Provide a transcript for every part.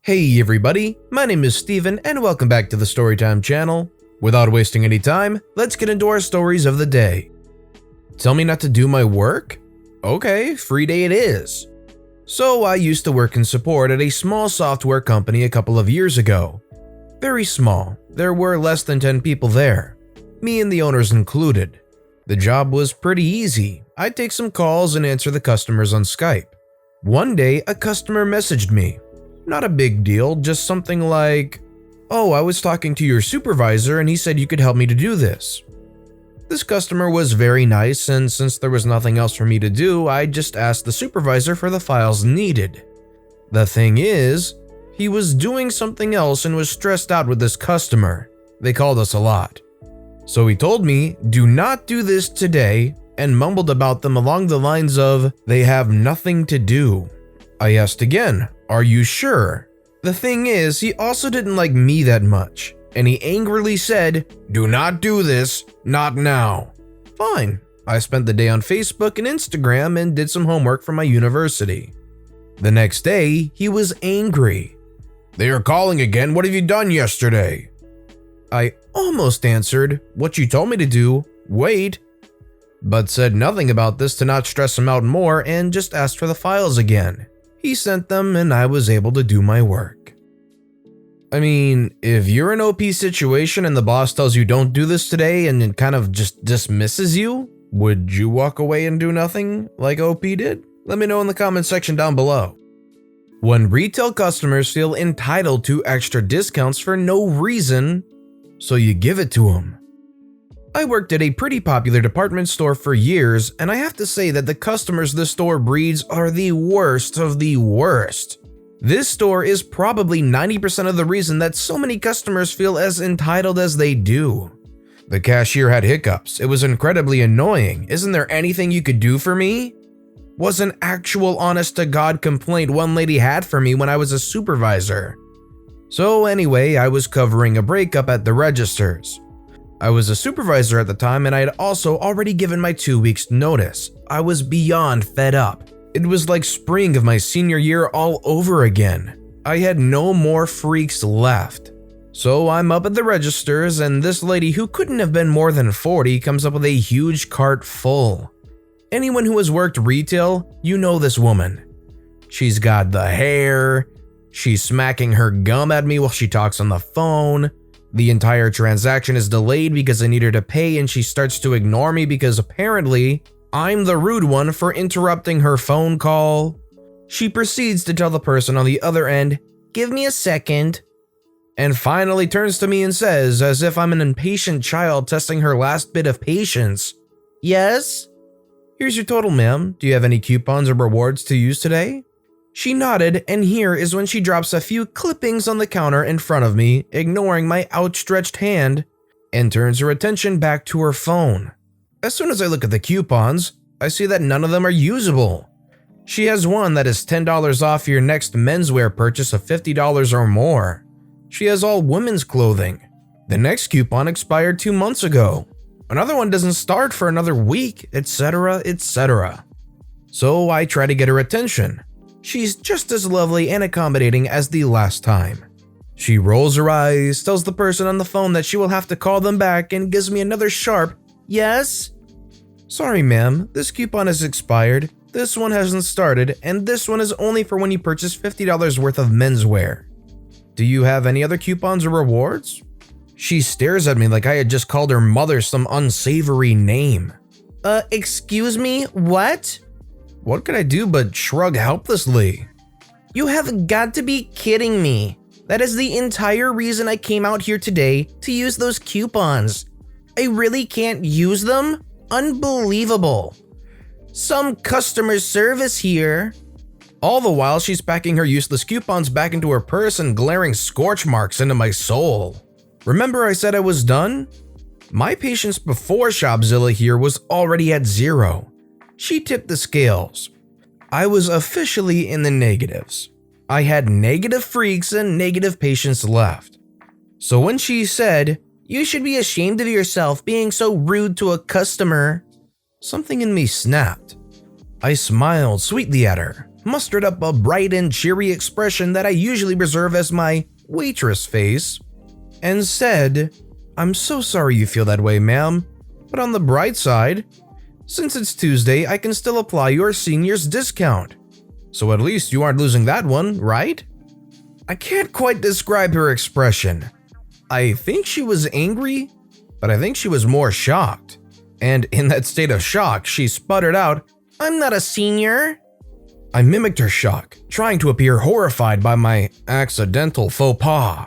Hey everybody, my name is Steven and welcome back to the Storytime channel. Without wasting any time, let's get into our stories of the day. Tell me not to do my work? Okay, free day it is. So I used to work in support at a small software company a couple of years ago. Very small, there were less than 10 people there, me and the owners included. The job was pretty easy. I'd take some calls and answer the customers on Skype. One day, a customer messaged me. Not a big deal, just something like, "Oh, I was talking to your supervisor and he said you could help me to do this." This customer was very nice, and since there was nothing else for me to do, I just asked the supervisor for the files needed. The thing is, he was doing something else and was stressed out with this customer. They called us a lot. So he told me, "Do not do this today," and mumbled about them along the lines of, "They have nothing to do." I asked again, "Are you sure?" The thing is, he also didn't like me that much, and he angrily said, "Do not do this, not now." Fine. I spent the day on Facebook and Instagram and did some homework for my university. The next day, he was angry. "They are calling again, what have you done yesterday?" I almost answered, "What you told me to do, wait," but said nothing about this to not stress him out more and just asked for the files again. He sent them and I was able to do my work. I mean, if you're in an OP situation and the boss tells you don't do this today and it kind of just dismisses you, would you walk away and do nothing like OP did? Let me know in the comment section down below. When retail customers feel entitled to extra discounts for no reason, so you give it to them. I worked at a pretty popular department store for years, and I have to say that the customers this store breeds are the worst of the worst. This store is probably 90% of the reason that so many customers feel as entitled as they do. The cashier had hiccups. It was incredibly annoying. "Isn't there anything you could do for me?" Was an actual honest-to-God complaint one lady had for me when I was a supervisor. So anyway, I was covering a breakup at the registers. I was a supervisor at the time and I had also already given my 2 weeks notice. I was beyond fed up. It was like spring of my senior year all over again. I had no more freaks left. So I'm up at the registers and this lady who couldn't have been more than 40 comes up with a huge cart full. Anyone who has worked retail, you know this woman. She's got the hair, she's smacking her gum at me while she talks on the phone. The entire transaction is delayed because I need her to pay and she starts to ignore me because apparently I'm the rude one for interrupting her phone call. She proceeds to tell the person on the other end, "Give me a second," and finally turns to me and says, as if I'm an impatient child testing her last bit of patience, "Yes? Here's your total, ma'am. Do you have any coupons or rewards to use today?" She nodded, and here is when she drops a few clippings on the counter in front of me, ignoring my outstretched hand, and turns her attention back to her phone. As soon as I look at the coupons, I see that none of them are usable. She has one that is $10 off your next menswear purchase of $50 or more. She has all women's clothing. The next coupon expired 2 months ago. Another one doesn't start for another week, etc., etc. So I try to get her attention. She's just as lovely and accommodating as the last time. She rolls her eyes, tells the person on the phone that she will have to call them back, and gives me another sharp, "Yes?" "Sorry ma'am, this coupon has expired, this one hasn't started, and this one is only for when you purchase $50 worth of menswear. Do you have any other coupons or rewards?" She stares at me like I had just called her mother some unsavory name. Excuse me, what?" What could I do but shrug helplessly? "You have got to be kidding me. That is the entire reason I came out here today, to use those coupons. I really can't use them? Unbelievable. Some customer service here." All the while she's packing her useless coupons back into her purse and glaring scorch marks into my soul. Remember I said I was done? My patience before Shopzilla here was already at 0. She tipped the scales. I was officially in the negatives. I had negative freaks and negative patients left. So when she said, "You should be ashamed of yourself being so rude to a customer," something in me snapped. I smiled sweetly at her, mustered up a bright and cheery expression that I usually reserve as my waitress face, and said, "I'm so sorry you feel that way, ma'am, but on the bright side, since it's Tuesday, I can still apply your senior's discount. So at least you aren't losing that one, right?" I can't quite describe her expression. I think she was angry, but I think she was more shocked. And in that state of shock, she sputtered out, "I'm not a senior." I mimicked her shock, trying to appear horrified by my accidental faux pas,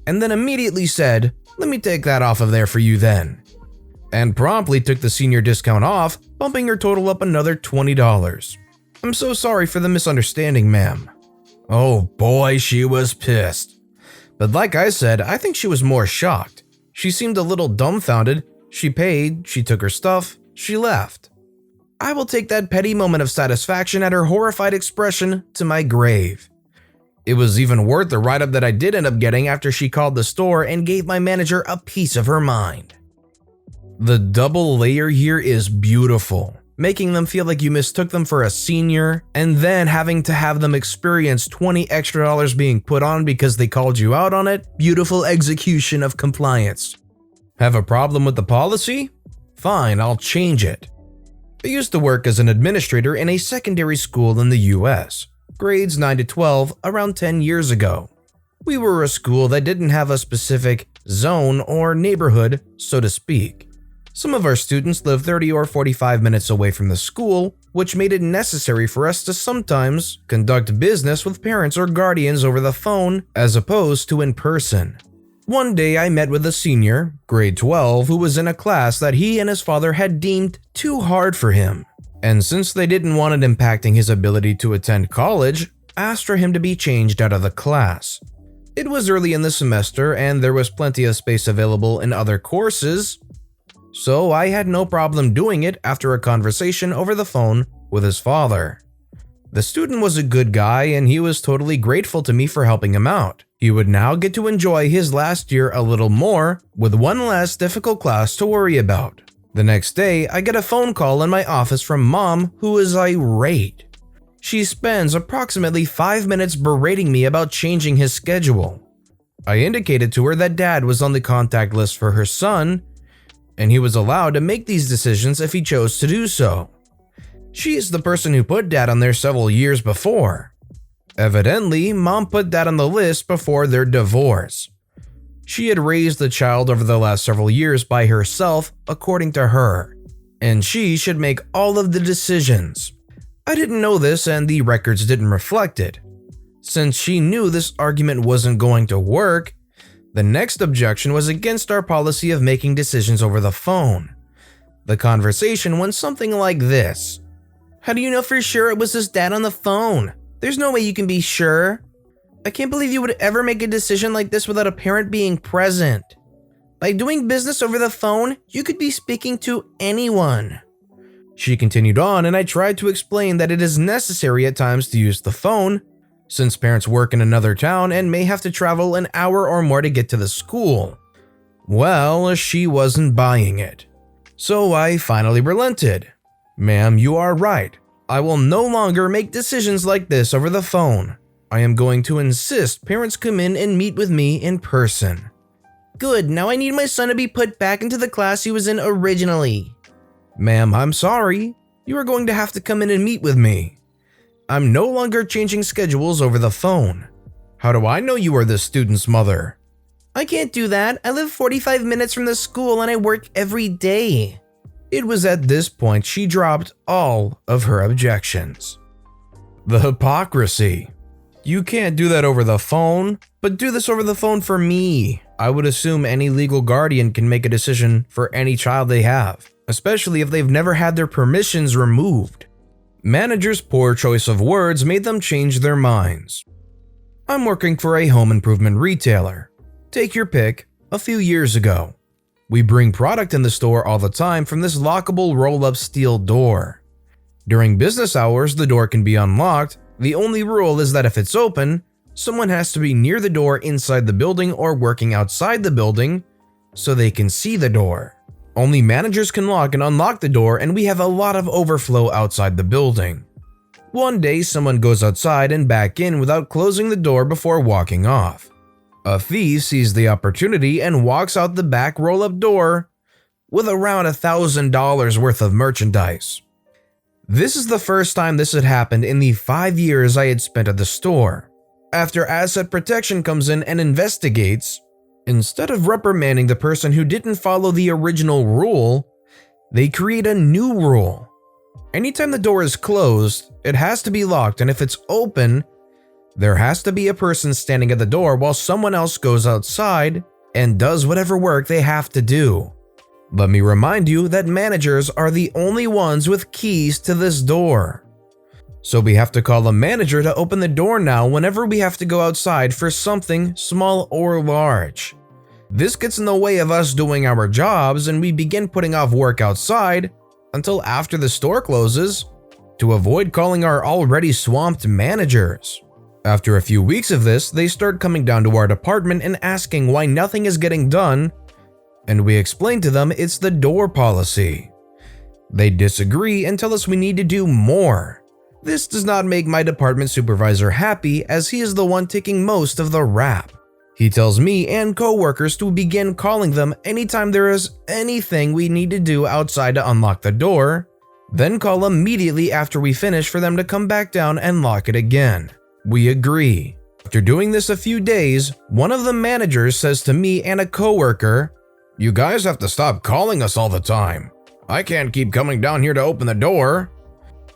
and then immediately said, "Let me take that off of there for you then," and promptly took the senior discount off, bumping her total up another $20. "I'm so sorry for the misunderstanding, ma'am." Oh boy, she was pissed. But like I said, I think she was more shocked. She seemed a little dumbfounded. She paid, she took her stuff, she left. I will take that petty moment of satisfaction at her horrified expression to my grave. It was even worth the write-up that I did end up getting after she called the store and gave my manager a piece of her mind. The double layer here is beautiful, making them feel like you mistook them for a senior, and then having to have them experience $20 extra being put on because they called you out on it. Beautiful execution of compliance. Have a problem with the policy? Fine, I'll change it. I used to work as an administrator in a secondary school in the US, grades 9 to 12, around 10 years ago. We were a school that didn't have a specific zone or neighborhood, so to speak. Some of our students lived 30 or 45 minutes away from the school, which made it necessary for us to sometimes conduct business with parents or guardians over the phone as opposed to in person. One day I met with a senior, grade 12, who was in a class that he and his father had deemed too hard for him. And since they didn't want it impacting his ability to attend college, asked for him to be changed out of the class. It was early in the semester and there was plenty of space available in other courses, so I had no problem doing it after a conversation over the phone with his father. The student was a good guy and he was totally grateful to me for helping him out. He would now get to enjoy his last year a little more with one less difficult class to worry about. The next day, I get a phone call in my office from Mom, who is irate. She spends approximately 5 minutes berating me about changing his schedule. I indicated to her that Dad was on the contact list for her son, and he was allowed to make these decisions if he chose to do so. She is the person who put Dad on there several years before. Evidently, Mom put Dad on the list before their divorce. She had raised the child over the last several years by herself, according to her, and she should make all of the decisions. I didn't know this and the records didn't reflect it. Since she knew this argument wasn't going to work, the next objection was against our policy of making decisions over the phone. The conversation went something like this. "How do you know for sure it was his dad on the phone? There's no way you can be sure. I can't believe you would ever make a decision like this without a parent being present. By doing business over the phone, you could be speaking to anyone." She continued on, and I tried to explain that it is necessary at times to use the phone, since parents work in another town and may have to travel an hour or more to get to the school. Well, she wasn't buying it. So I finally relented. "Ma'am, you are right. I will no longer make decisions like this over the phone. I am going to insist parents come in and meet with me in person." "Good, now I need my son to be put back into the class he was in originally." "Ma'am, I'm sorry. You are going to have to come in and meet with me. I'm no longer changing schedules over the phone. How do I know you are this student's mother?" "I can't do that. I live 45 minutes from the school and I work every day." It was at this point she dropped all of her objections. The hypocrisy. You can't do that over the phone, but do this over the phone for me. I would assume any legal guardian can make a decision for any child they have, especially if they've never had their permissions removed. Manager's poor choice of words made them change their minds. I'm working for a home improvement retailer. Take your pick, a few years ago. We bring product in the store all the time from this lockable roll-up steel door. During business hours, the door can be unlocked. The only rule is that if it's open, someone has to be near the door inside the building or working outside the building so they can see the door. Only managers can lock and unlock the door, and we have a lot of overflow outside the building. One day, someone goes outside and back in without closing the door before walking off. A thief sees the opportunity and walks out the back roll-up door with around $1,000 worth of merchandise. This is the first time this had happened in the 5 years I had spent at the store. After asset protection comes in and investigates, instead of reprimanding the person who didn't follow the original rule, they create a new rule. Anytime the door is closed, it has to be locked, and if it's open, there has to be a person standing at the door while someone else goes outside and does whatever work they have to do. Let me remind you that managers are the only ones with keys to this door. So we have to call a manager to open the door now whenever we have to go outside for something small or large. This gets in the way of us doing our jobs, and we begin putting off work outside until after the store closes to avoid calling our already swamped managers. After a few weeks of this, they start coming down to our department and asking why nothing is getting done, and we explain to them it's the door policy. They disagree and tell us we need to do more. This does not make my department supervisor happy, as he is the one taking most of the rap. He tells me and coworkers to begin calling them anytime there is anything we need to do outside to unlock the door, then call immediately after we finish for them to come back down and lock it again. We agree. After doing this a few days, one of the managers says to me and a coworker, "You guys have to stop calling us all the time. I can't keep coming down here to open the door."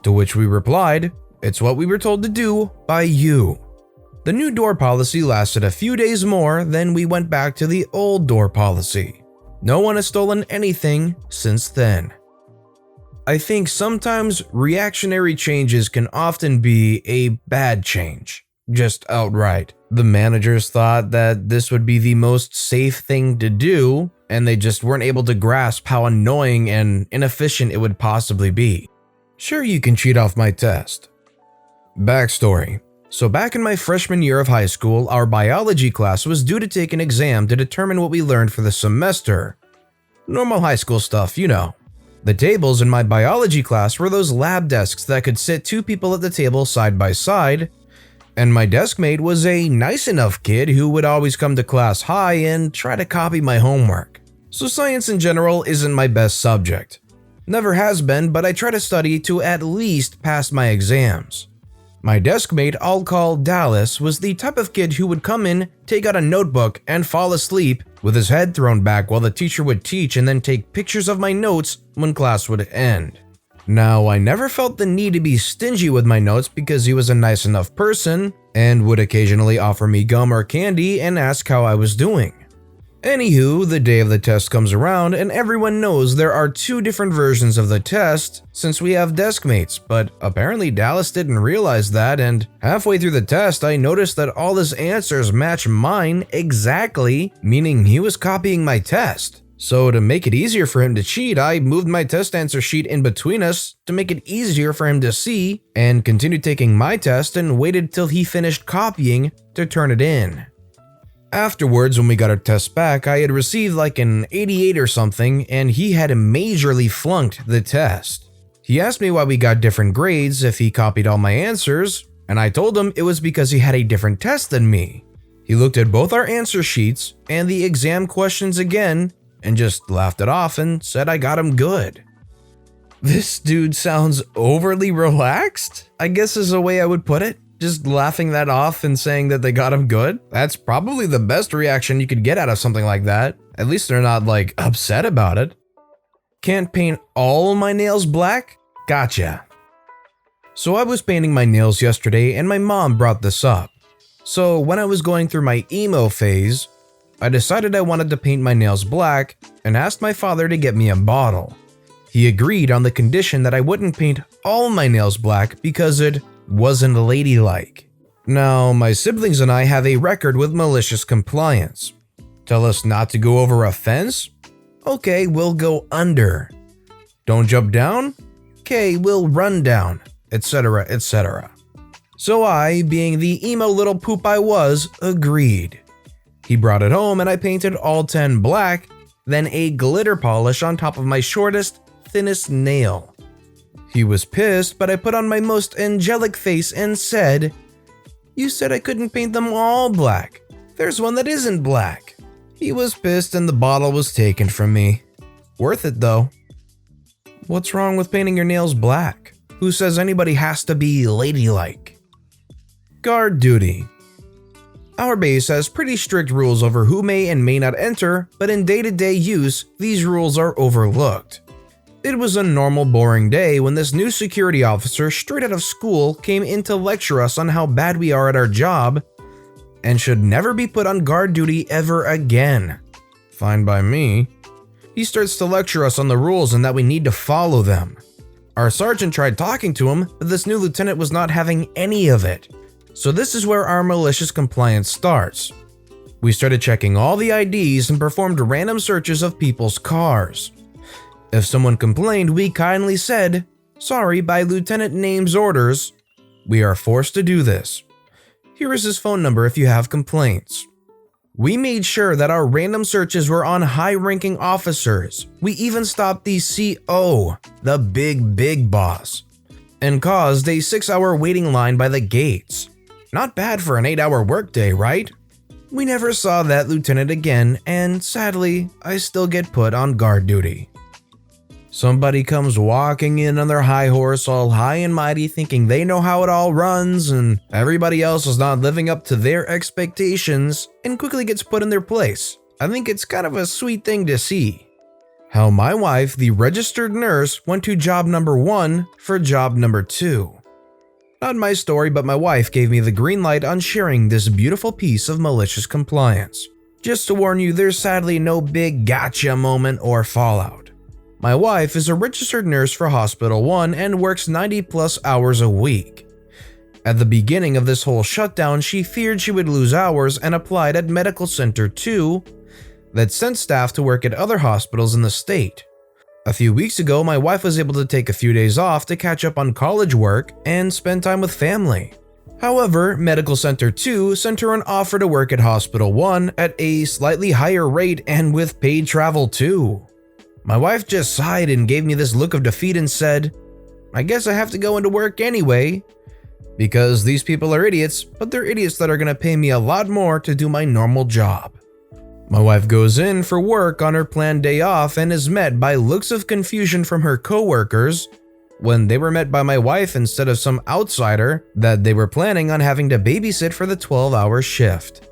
To which we replied, "It's what we were told to do by you." The new door policy lasted a few days more, then we went back to the old door policy. No one has stolen anything since then. I think sometimes reactionary changes can often be a bad change, just outright. The managers thought that this would be the most safe thing to do, and they just weren't able to grasp how annoying and inefficient it would possibly be. Sure, you can cheat off my test. Backstory. So back in my freshman year of high school, our biology class was due to take an exam to determine what we learned for the semester. Normal high school stuff, you know. The tables in my biology class were those lab desks that could sit 2 people at the table side by side, and my desk mate was a nice enough kid who would always come to class high and try to copy my homework. So science in general isn't my best subject. Never has been, but I try to study to at least pass my exams. My desk mate, I'll call Dallas, was the type of kid who would come in, take out a notebook, and fall asleep with his head thrown back while the teacher would teach, and then take pictures of my notes when class would end. Now, I never felt the need to be stingy with my notes because he was a nice enough person and would occasionally offer me gum or candy and ask how I was doing. Anywho, the day of the test comes around and everyone knows there are 2 different versions of the test since we have desk mates, but apparently Dallas didn't realize that, and halfway through the test I noticed that all his answers match mine exactly, meaning he was copying my test. So to make it easier for him to cheat, I moved my test answer sheet in between us to make it easier for him to see, and continued taking my test and waited till he finished copying to turn it in. Afterwards, when we got our test back, I had received like an 88 or something, and he had majorly flunked the test. He asked me why we got different grades if he copied all my answers, and I told him it was because he had a different test than me. He looked at both our answer sheets and the exam questions again, and just laughed it off and said I got him good. This dude sounds overly relaxed, I guess is a way I would put it. Just laughing that off and saying that they got him good. That's probably the best reaction you could get out of something like that. At least they're not like upset about it. Can't paint all my nails black? Gotcha. So I was painting my nails yesterday and my mom brought this up. So when I was going through my emo phase, I decided I wanted to paint my nails black and asked my father to get me a bottle. He agreed on the condition that I wouldn't paint all my nails black because it wasn't ladylike. Now, my siblings and I have a record with malicious compliance. Tell us not to go over a fence? Okay, we'll go under. Don't jump down? Okay, we'll run down, etc., etc. So I, being the emo little poop I was, agreed. He brought it home and I painted all 10 black, then a glitter polish on top of my shortest, thinnest nail. He was pissed, but I put on my most angelic face and said, "You said I couldn't paint them all black. There's one that isn't black." He was pissed and the bottle was taken from me. Worth it though. What's wrong with painting your nails black? Who says anybody has to be ladylike? Guard duty. Our base has pretty strict rules over who may and may not enter, but in day-to-day use, these rules are overlooked. It was a normal boring day when this new security officer straight out of school came in to lecture us on how bad we are at our job and should never be put on guard duty ever again. Fine by me. He starts to lecture us on the rules and that we need to follow them. Our sergeant tried talking to him, but this new lieutenant was not having any of it. So this is where our malicious compliance starts. We started checking all the IDs and performed random searches of people's cars. If someone complained, we kindly said, "Sorry, by Lieutenant Name's orders, we are forced to do this. Here is his phone number if you have complaints." We made sure that our random searches were on high-ranking officers. We even stopped the CO, the big boss, and caused a 6-hour waiting line by the gates. Not bad for an 8-hour workday, right? We never saw that lieutenant again, and sadly, I still get put on guard duty. Somebody comes walking in on their high horse all high and mighty thinking they know how it all runs and everybody else is not living up to their expectations and quickly gets put in their place. I think it's kind of a sweet thing to see. How my wife, the registered nurse, went to job number 1 for job number 2. Not my story, but my wife gave me the green light on sharing this beautiful piece of malicious compliance. Just to warn you, there's sadly no big gotcha moment or fallout. My wife is a registered nurse for Hospital 1 and works 90+ hours a week. At the beginning of this whole shutdown, she feared she would lose hours and applied at Medical Center 2 that sent staff to work at other hospitals in the state. A few weeks ago, my wife was able to take a few days off to catch up on college work and spend time with family. However, Medical Center 2 sent her an offer to work at Hospital 1 at a slightly higher rate and with paid travel too. My wife just sighed and gave me this look of defeat and said, "I guess I have to go into work anyway, because these people are idiots, but they're idiots that are going to pay me a lot more to do my normal job." My wife goes in for work on her planned day off and is met by looks of confusion from her coworkers when they were met by my wife instead of some outsider that they were planning on having to babysit for the 12-hour shift.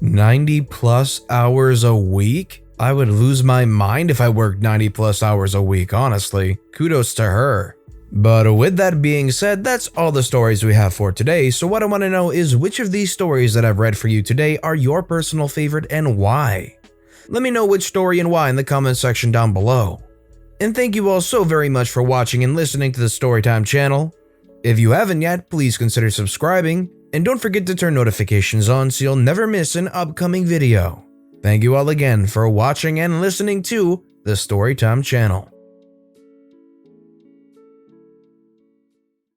90+ hours a week? I would lose my mind if I worked 90+ hours a week, honestly. Kudos to her. But with that being said, that's all the stories we have for today, so what I want to know is which of these stories that I've read for you today are your personal favorite and why? Let me know which story and why in the comment section down below. And thank you all so very much for watching and listening to the Storytime channel. If you haven't yet, please consider subscribing, and don't forget to turn notifications on so you'll never miss an upcoming video. Thank you all again for watching and listening to the Storytime channel.